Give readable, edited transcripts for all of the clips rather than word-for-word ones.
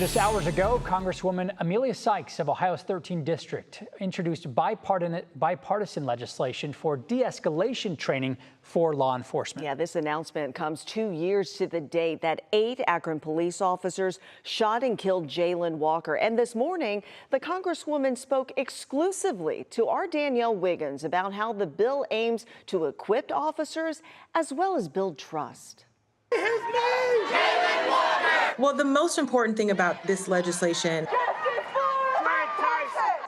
Just hours ago, Congresswoman Emilia Sykes of Ohio's 13th District introduced bipartisan legislation for de-escalation training for law enforcement. Yeah, this announcement comes 2 years to the date that 8 Akron police officers shot and killed Jayland Walker. And this morning, the Congresswoman spoke exclusively to our Danielle Wiggins about how the bill aims to equip officers as well as build trust. His name! Jayland Walker! Well, the most important thing about this legislation,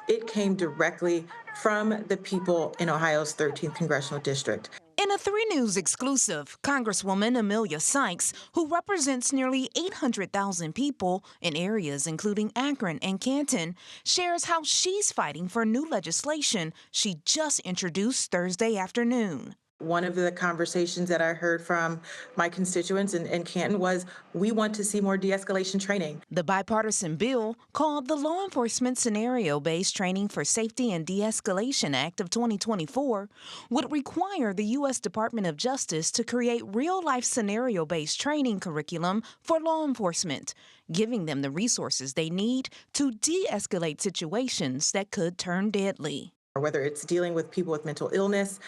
it came directly from the people in Ohio's 13th Congressional District. In a 3 News exclusive, Congresswoman Emilia Sykes, who represents nearly 800,000 people in areas including Akron and Canton, shares how she's fighting for new legislation she just introduced Thursday afternoon. One of the conversations that I heard from my constituents in Canton was, we want to see more de-escalation training. The bipartisan bill, called the Law Enforcement Scenario-Based Training for Safety and De-Escalation Act of 2024, would require the U.S. Department of Justice to create real-life scenario-based training curriculum for law enforcement, giving them the resources they need to de-escalate situations that could turn deadly. Whether it's dealing with people with mental illness,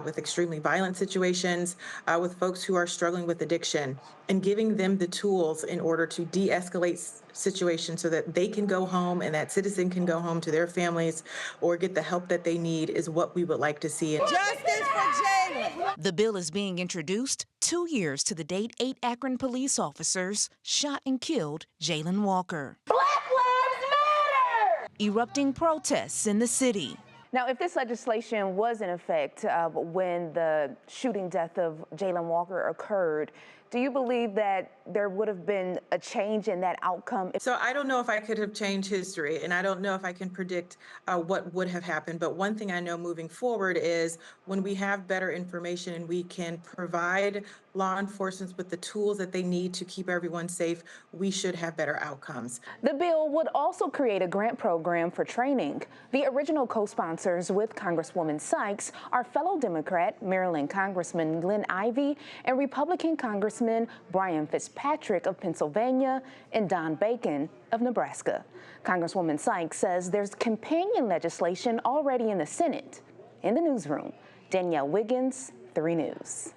with extremely violent situations, with folks who are struggling with addiction, and giving them the tools in order to de-escalate situations so that they can go home and that citizen can go home to their families or get the help that they need is what we would like to see. Justice for Jayland! The bill is being introduced 2 years to the date 8 Akron police officers shot and killed Jayland Walker. Black Lives Matter! Erupting protests in the city. Now, if this legislation was in effect when the shooting death of Jayland Walker occurred, do you believe that there would have been a change in that outcome? So I don't know if I could have changed history, and I don't know if I can predict what would have happened. But one thing I know moving forward is when we have better information and we can provide law enforcement with the tools that they need to keep everyone safe, we should have better outcomes. The bill would also create a grant program for training. The original co-sponsors with Congresswoman Sykes are fellow Democrat Maryland Congressman Glenn Ivey and Republican Congressman Brian Fitzpatrick of Pennsylvania and Don Bacon of Nebraska. Congresswoman Sykes says there's companion legislation already in the Senate. In the newsroom, Danielle Wiggins, 3 News.